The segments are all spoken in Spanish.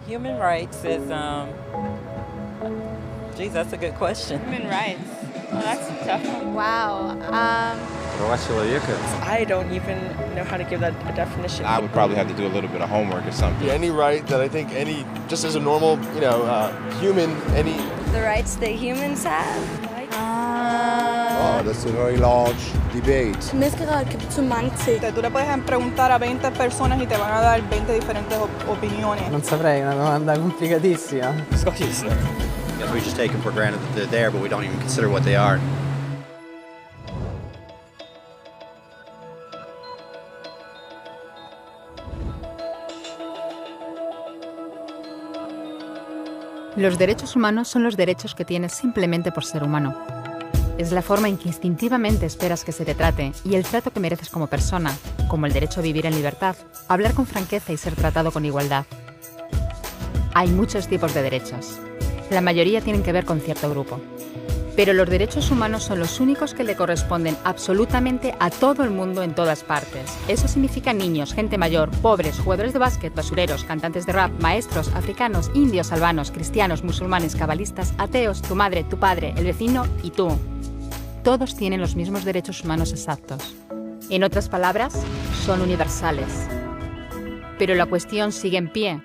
Human rights is, geez, that's a good question. Human rights. Well, that's a tough one. Wow. I don't even know how to give that a definition. I would probably have to do a little bit of homework or something. Any right that I think just as a normal, human, The rights that humans have. Oh, that's a very large debate. Menneskerettigheder kan betyde mange ting. Tú le puedes preguntar a 20 personas y te van a dar 20 diferentes opiniones. Non saprei, una domanda complicatissima. Guess we just take them for granted that they're there, but we don't even consider what they are. Los derechos humanos son los derechos que tienes simplemente por ser humano. Es la forma en que instintivamente esperas que se te trate y el trato que mereces como persona, como el derecho a vivir en libertad, hablar con franqueza y ser tratado con igualdad. Hay muchos tipos de derechos. La mayoría tienen que ver con cierto grupo. Pero los derechos humanos son los únicos que le corresponden absolutamente a todo el mundo en todas partes. Eso significa niños, gente mayor, pobres, jugadores de básquet, basureros, cantantes de rap, maestros, africanos, indios, albanos, cristianos, musulmanes, cabalistas, ateos, tu madre, tu padre, el vecino y tú. Todos tienen los mismos derechos humanos exactos. En otras palabras, son universales. Pero la cuestión sigue en pie.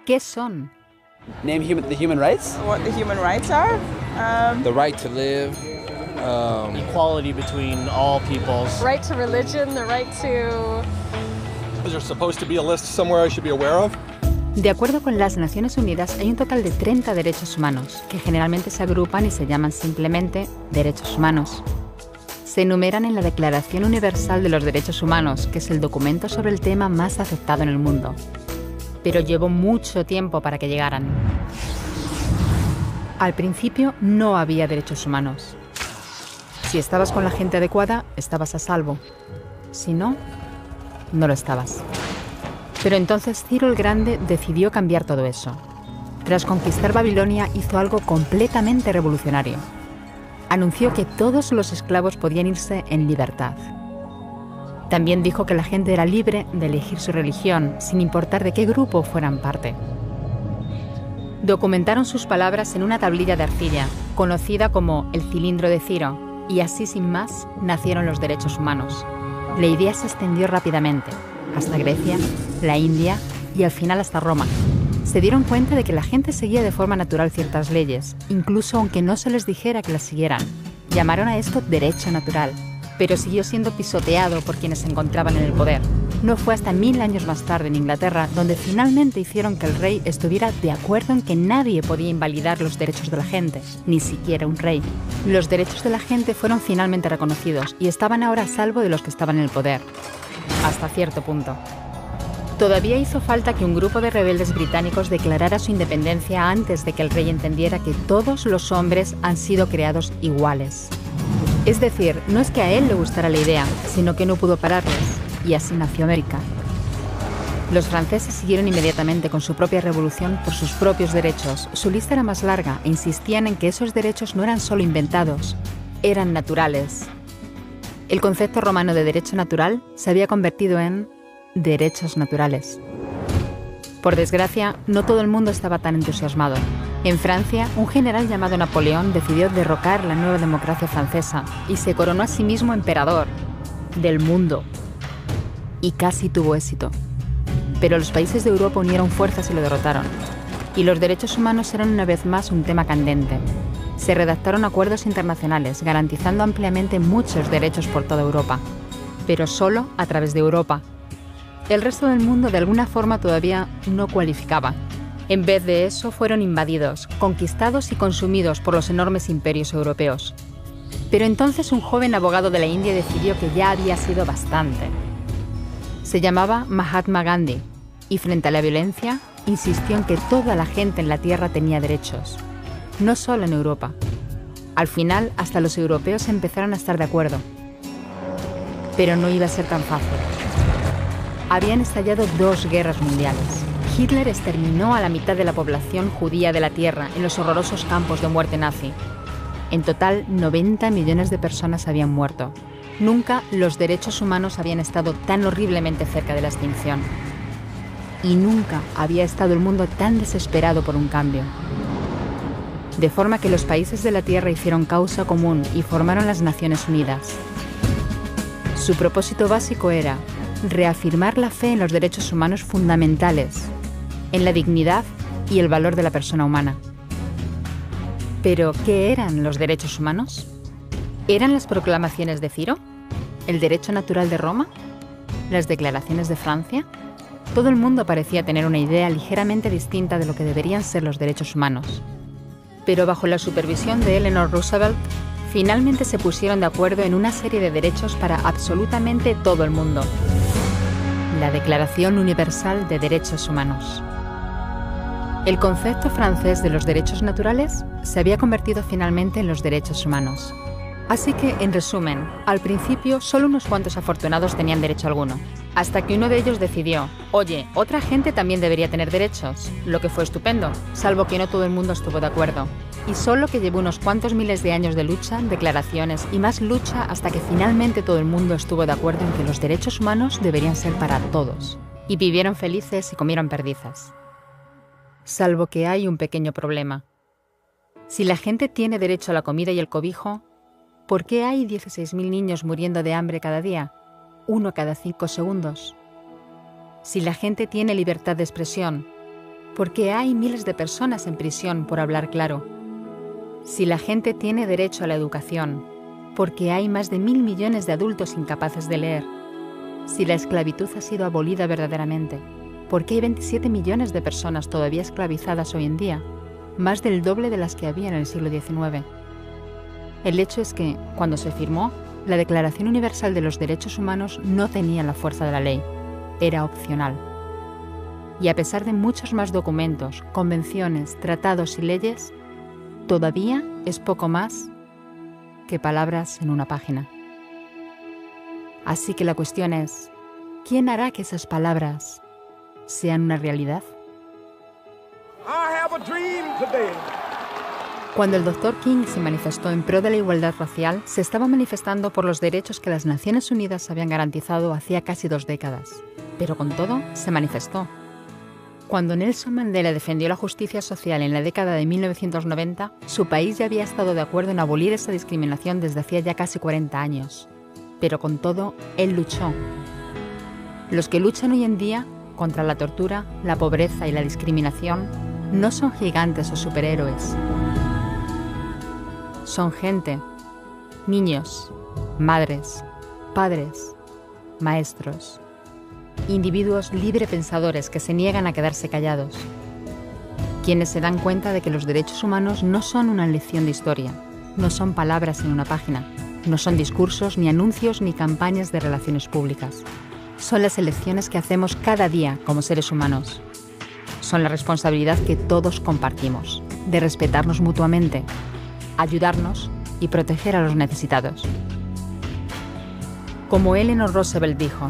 ¿Qué son? Name the human rights? What the human rights are? the right to live, equality between all peoples. Right to religion, the right to... Is there supposed to be a list somewhere I should be aware of? De acuerdo con las Naciones Unidas, hay un total de 30 derechos humanos, que generalmente se agrupan y se llaman simplemente derechos humanos. Se enumeran en la Declaración Universal de los Derechos Humanos, que es el documento sobre el tema más aceptado en el mundo. Pero llevó mucho tiempo para que llegaran. Al principio no había derechos humanos. Si estabas con la gente adecuada, estabas a salvo. Si no, no lo estabas. Pero entonces Ciro el Grande decidió cambiar todo eso. Tras conquistar Babilonia, hizo algo completamente revolucionario. Anunció que todos los esclavos podían irse en libertad. También dijo que la gente era libre de elegir su religión, sin importar de qué grupo fueran parte. Documentaron sus palabras en una tablilla de arcilla, conocida como el cilindro de Ciro, y así sin más nacieron los derechos humanos. La idea se extendió rápidamente, hasta Grecia, la India y al final hasta Roma. Se dieron cuenta de que la gente seguía de forma natural ciertas leyes, incluso aunque no se les dijera que las siguieran. Llamaron a esto derecho natural, pero siguió siendo pisoteado por quienes se encontraban en el poder. No fue hasta 1000 años más tarde en Inglaterra donde finalmente hicieron que el rey estuviera de acuerdo en que nadie podía invalidar los derechos de la gente, ni siquiera un rey. Los derechos de la gente fueron finalmente reconocidos y estaban ahora a salvo de los que estaban en el poder. Hasta cierto punto. Todavía hizo falta que un grupo de rebeldes británicos declarara su independencia antes de que el rey entendiera que todos los hombres han sido creados iguales. Es decir, no es que a él le gustara la idea, sino que no pudo pararles, y así nació América. Los franceses siguieron inmediatamente con su propia revolución por sus propios derechos. Su lista era más larga e insistían en que esos derechos no eran solo inventados, eran naturales. El concepto romano de derecho natural se había convertido en derechos naturales. Por desgracia, no todo el mundo estaba tan entusiasmado. En Francia, un general llamado Napoleón decidió derrocar la nueva democracia francesa y se coronó a sí mismo emperador del mundo. Y casi tuvo éxito. Pero los países de Europa unieron fuerzas y lo derrotaron. Y los derechos humanos eran una vez más un tema candente. Se redactaron acuerdos internacionales garantizando ampliamente muchos derechos por toda Europa, pero solo a través de Europa. El resto del mundo de alguna forma todavía no cualificaba. En vez de eso fueron invadidos, conquistados y consumidos por los enormes imperios europeos. Pero entonces un joven abogado de la India decidió que ya había sido bastante. Se llamaba Mahatma Gandhi y frente a la violencia insistió en que toda la gente en la tierra tenía derechos. No solo en Europa. Al final, hasta los europeos empezaron a estar de acuerdo. Pero no iba a ser tan fácil. Habían estallado 2 guerras mundiales. Hitler exterminó a la mitad de la población judía de la Tierra en los horrorosos campos de muerte nazi. En total, 90 millones de personas habían muerto. Nunca los derechos humanos habían estado tan horriblemente cerca de la extinción. y nunca había estado el mundo tan desesperado por un cambio. De forma que los países de la Tierra hicieron causa común y formaron las Naciones Unidas. Su propósito básico era reafirmar la fe en los derechos humanos fundamentales, en la dignidad y el valor de la persona humana. ¿Pero qué eran los derechos humanos? ¿Eran las proclamaciones de Ciro? ¿El derecho natural de Roma? ¿Las declaraciones de Francia? Todo el mundo parecía tener una idea ligeramente distinta de lo que deberían ser los derechos humanos. Pero bajo la supervisión de Eleanor Roosevelt, finalmente se pusieron de acuerdo en una serie de derechos para absolutamente todo el mundo. La Declaración Universal de Derechos Humanos. El concepto francés de los derechos naturales se había convertido finalmente en los derechos humanos. Así que, en resumen, al principio solo unos cuantos afortunados tenían derecho alguno, hasta que uno de ellos decidió, oye, otra gente también debería tener derechos, lo que fue estupendo, salvo que no todo el mundo estuvo de acuerdo. Y solo que llevó unos cuantos miles de años de lucha, declaraciones y más lucha hasta que finalmente todo el mundo estuvo de acuerdo en que los derechos humanos deberían ser para todos. Y vivieron felices y comieron perdices. Salvo que hay un pequeño problema. Si la gente tiene derecho a la comida y el cobijo, ¿por qué hay 16.000 niños muriendo de hambre cada día? 1 cada 5 segundos. Si la gente tiene libertad de expresión, ¿por qué hay miles de personas en prisión por hablar claro? Si la gente tiene derecho a la educación, ¿por qué hay más de 1.000 millones de adultos incapaces de leer? Si la esclavitud ha sido abolida verdaderamente, ¿por qué hay 27 millones de personas todavía esclavizadas hoy en día? Más del doble de las que había en el siglo XIX. El hecho es que, cuando se firmó, la Declaración Universal de los Derechos Humanos no tenía la fuerza de la ley. Era opcional. Y a pesar de muchos más documentos, convenciones, tratados y leyes, todavía es poco más que palabras en una página. Así que la cuestión es, ¿quién hará que esas palabras sean una realidad? Cuando el Dr. King se manifestó en pro de la igualdad racial, se estaba manifestando por los derechos que las Naciones Unidas habían garantizado hacía casi 2 décadas. Pero con todo, se manifestó. Cuando Nelson Mandela defendió la justicia social en la década de 1990, su país ya había estado de acuerdo en abolir esa discriminación desde hacía ya casi 40 años. Pero con todo, él luchó. Los que luchan hoy en día contra la tortura, la pobreza y la discriminación no son gigantes o superhéroes. Son gente, niños, madres, padres, maestros, individuos librepensadores que se niegan a quedarse callados, quienes se dan cuenta de que los derechos humanos no son una lección de historia, no son palabras en una página, no son discursos, ni anuncios, ni campañas de relaciones públicas. Son las elecciones que hacemos cada día como seres humanos. Son la responsabilidad que todos compartimos, de respetarnos mutuamente, ayudarnos y proteger a los necesitados. Como Eleanor Roosevelt dijo,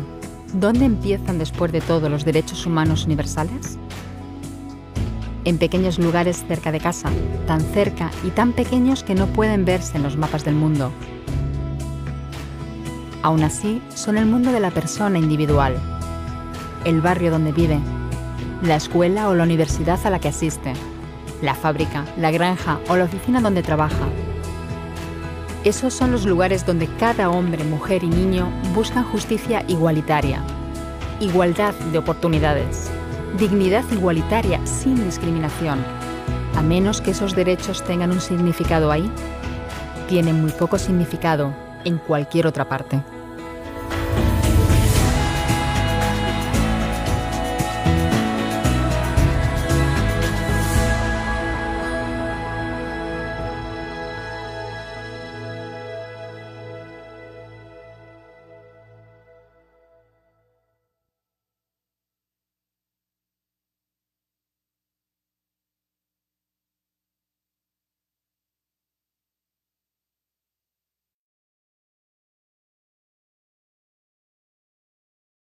¿dónde empiezan después de todo los derechos humanos universales? En pequeños lugares cerca de casa, tan cerca y tan pequeños que no pueden verse en los mapas del mundo. Aún así, son el mundo de la persona individual, el barrio donde vive, la escuela o la universidad a la que asiste, la fábrica, la granja o la oficina donde trabaja. Esos son los lugares donde cada hombre, mujer y niño buscan justicia igualitaria, igualdad de oportunidades, dignidad igualitaria sin discriminación. A menos que esos derechos tengan un significado ahí, tienen muy poco significado en cualquier otra parte.